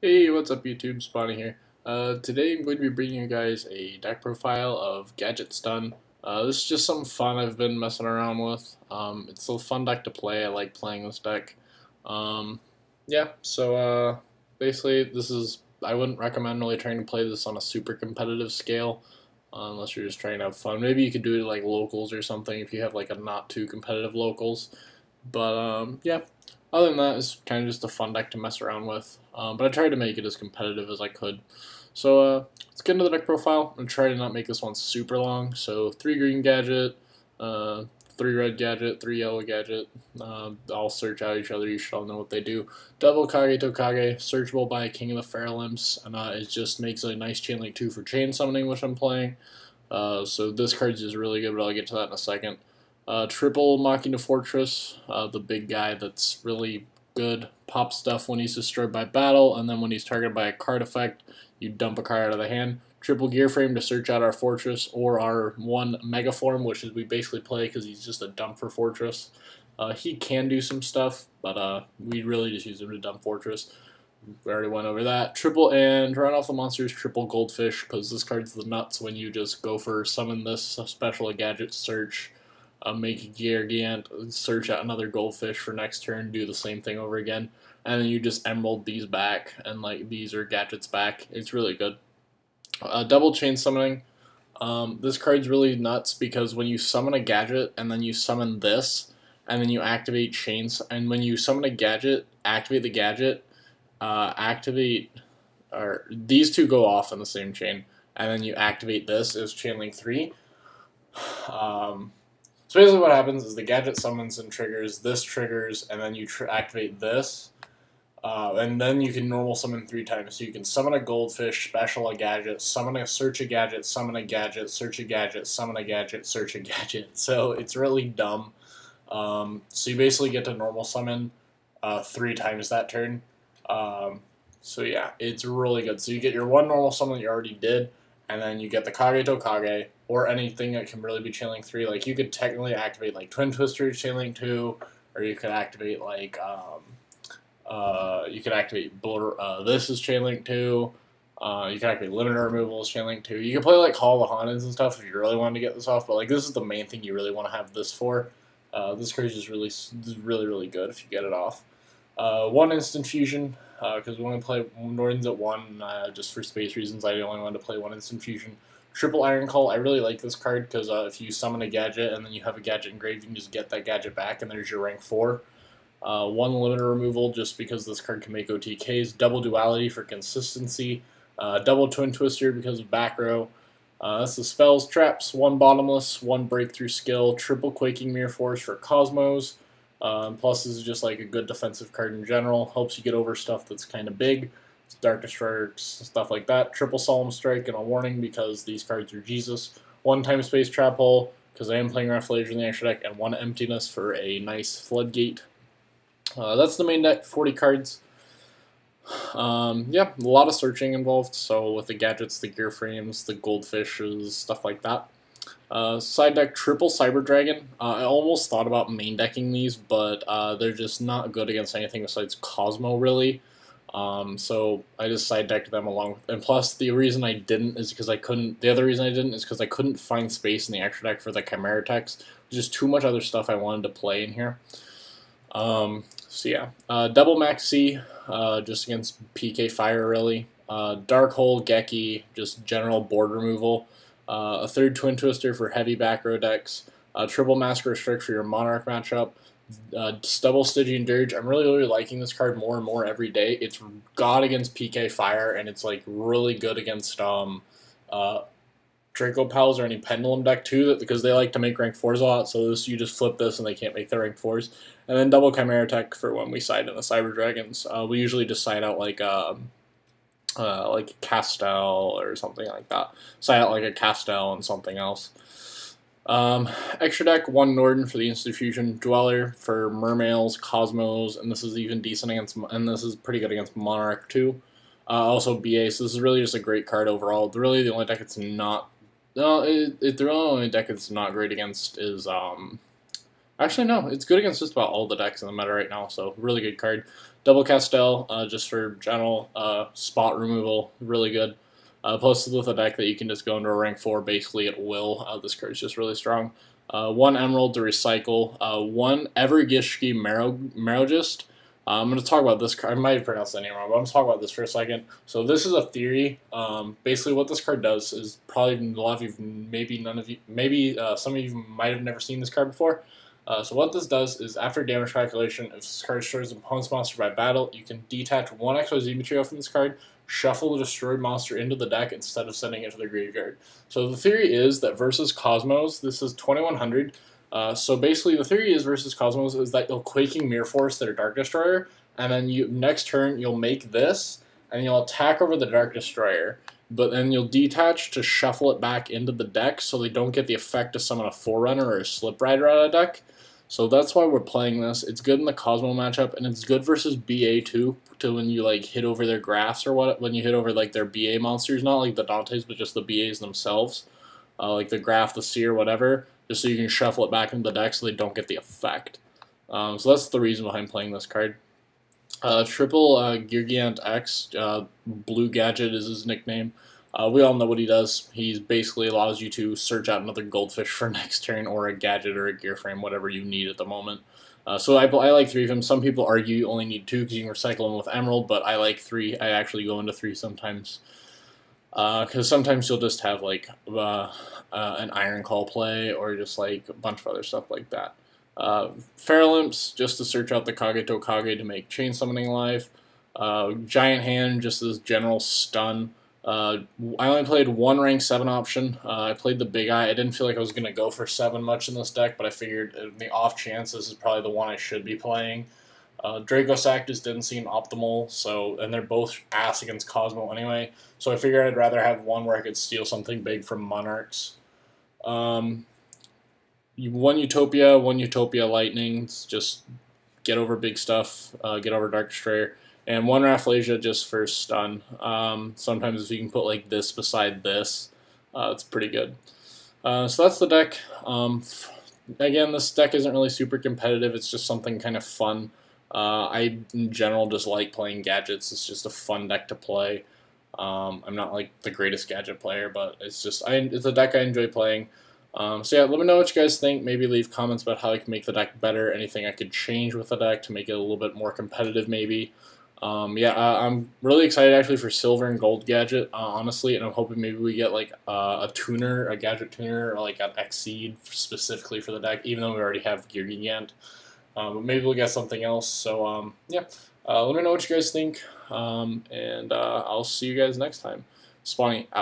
Hey, what's up YouTube? Spawny here. Today I'm going to be bringing you guys a deck profile of Gadget Stun. This is just some fun I've been messing around with. It's a fun deck to play. I like playing this deck. Yeah, so basically I wouldn't recommend really trying to play this on a super competitive scale unless you're just trying to have fun. Maybe you could do it like locals or something if you have like a not too competitive locals. But yeah, other than that, it's kind of just a fun deck to mess around with. But I tried to make it as competitive as I could. So let's get into the deck profile and try to not make this one super long. So 3 green Gadget, 3 red Gadget, 3 yellow Gadget. All search out each other. You should all know what they do. Double Kage Tokage, searchable by King of the Feral Imps, and it just makes a nice chain link 2 for chain summoning, which I'm playing. So this card is really good, but I'll get to that in a second. Triple Machina Fortress, the big guy that's really good. Pop stuff when he's destroyed by battle, and then when he's targeted by a card effect, you dump a card out of the hand. Triple Gear Frame to search out our fortress, or our 1 Mega Form, which is we basically play because he's just a dump for fortress. He can do some stuff, but we really just use him to dump fortress. We already went over that. Triple and run off the monsters, triple Goldfish, because this card's the nuts when you just go for summon this special gadget search. Make a Gargant, search out another goldfish for next turn, do the same thing over again, and then you just emerald these back, and like these are gadgets back. It's really good. Double chain summoning. This card's really nuts because when you summon a gadget and then you summon this, and then you activate chains, and when you summon a gadget, activate the gadget, or these two go off in the same chain, and then you activate this as chain link 3. So basically what happens is the gadget summons and triggers, this triggers, and then you activate this, and then you can normal summon 3 times. So you can summon a goldfish, special a gadget, summon a search a gadget, summon a gadget, search a gadget, summon a gadget, search a gadget. So it's really dumb. So you basically get to normal summon 3 times that turn. So yeah, it's really good. So you get your 1 normal summon that you already did, and then you get the Kage Tokage, or anything that can really be chain link 3. Like you could technically activate like Twin Twister chain link 2, or you could activate like this is chain link 2. You can activate limiter removal as chain link 2. You can play like Hall of the Haunted and stuff if you really wanted to get this off, but like this is the main thing you really want to have this for. This card is just really good if you get it off. 1 instant fusion, because we want to play Northern's at 1, just for space reasons. I only wanted to play 1 instant fusion. Triple Iron Call, I really like this card because if you summon a gadget and then you have a gadget engraved, you can just get that gadget back and there's your rank 4. 1 limiter removal just because this card can make OTKs. Double Duality for consistency. Double Twin Twister because of back row. That's the spells, traps, 1 bottomless, 1 breakthrough skill, triple Quaking Mirror Force for Cosmos. Plus this is just like a good defensive card in general. Helps you get over stuff that's kind of big. Dark Destroyer, stuff like that. Triple Solemn Strike and a Warning because these cards are Jesus. 1 Time Space Trap Hole because I am playing Rafflesia in the extra deck, and 1 Emptiness for a nice Floodgate. That's the main deck, 40 cards. Yeah, a lot of searching involved, so with the gadgets, the gear frames, the goldfishes, stuff like that. Side deck, triple Cyber Dragon. I almost thought about main decking these, but they're just not good against anything besides Cosmo, really. So I just side decked them along with, and plus the reason I didn't is because I couldn't, the other reason I didn't is because I couldn't find space in the extra deck for the Chimera Techs. There's just too much other stuff I wanted to play in here. So yeah, double Max C, just against PK Fire really. Dark Hole, Geki, just general board removal. A 3rd Twin Twister for heavy back row decks. Triple Mask Restrict for your Monarch matchup. Double Stygian Dirge. I'm really liking this card more and more every day. It's god against PK Fire, and it's like really good against Draco Pals or any Pendulum deck too, because they like to make rank 4s a lot, so this, you just flip this and they can't make their rank 4s. And then double Chimera Tech for when we side in the Cyber Dragons. We usually just side out like a Castel or something like that. Side out like a Castel and something else. Extra deck, 1 Norden for the Instant Fusion, Dweller for Mermails, Cosmos, and this is even decent against, and this is pretty good against Monarch too. Also BA, so this is really just a great card overall. Really the only deck it's not, the only deck it's not great against is, Actually, no, it's good against just about all the decks in the meta right now, so really good card. Double Castel, just for general spot removal, really good. Posted with a deck that you can just go into a rank 4 basically at will. This card is just really strong. 1 Emerald to recycle. 1 Evergishki Marrowgist. I'm going to talk about this card. I might have pronounced that name wrong, but I'm going to talk about this for a second. So this is a theory. Basically what this card does is probably a lot of you, maybe none of you, maybe some of you might have never seen this card before. So what this does is, after damage calculation, if this card destroys an opponent's monster by battle, you can detach 1 XYZ material from this card, shuffle the destroyed monster into the deck instead of sending it to the graveyard. So the theory is that versus Cosmos, this is 2100. So basically the theory is versus Cosmos is that you'll Quaking Mirror Force their Dark Destroyer, and then next turn you'll make this, and you'll attack over the Dark Destroyer. But then you'll detach to shuffle it back into the deck so they don't get the effect to summon a Forerunner or a Slip Rider out of the deck. So that's why we're playing this. It's good in the Cosmo matchup, and it's good versus BA too, to when you like hit over their graphs or what, when you hit over like their BA monsters, not like the Dantes, but just the BAs themselves, like the Graph, the Seer, whatever, just so you can shuffle it back into the deck so they don't get the effect. So that's the reason behind playing this card. Triple Gigant X, Blue Gadget is his nickname. We all know what he does. He basically allows you to search out another goldfish for next turn, or a gadget or a gear frame, whatever you need at the moment. So I like 3 of them. Some people argue you only need 2 because you can recycle them with Emerald, but I like 3. I actually go into 3 sometimes. Because sometimes you'll just have like an Iron Call play, or just like a bunch of other stuff like that. Feral Imps, just to search out the Kage to Kage to make Chain Summoning live. Giant Hand, just as general stun. I only played 1 rank 7 option. I played the Big Eye. I didn't feel like I was going to go for 7 much in this deck, but I figured in the off chance this is probably the one I should be playing. Draco Sack just didn't seem optimal, and they're both ass against Cosmo anyway, so I figured I'd rather have one where I could steal something big from Monarchs. 1 Utopia Lightning, just get over big stuff, get over Dark Destroyer. And 1 Rafflesia just for stun. Sometimes if you can put like this beside this, it's pretty good. So that's the deck. Again, this deck isn't really super competitive. It's just something kind of fun. I, in general, just like playing gadgets. It's just a fun deck to play. I'm not like the greatest gadget player, but it's a deck I enjoy playing. So yeah, let me know what you guys think. Maybe leave comments about how I can make the deck better, anything I could change with the deck to make it a little bit more competitive maybe. I'm really excited actually for Silver and Gold Gadget, honestly, and I'm hoping maybe we get like a Gadget tuner, or like an Exceed specifically for the deck, even though we already have Gear Gigant. But maybe we'll get something else. So yeah, let me know what you guys think, and I'll see you guys next time. Spawny out.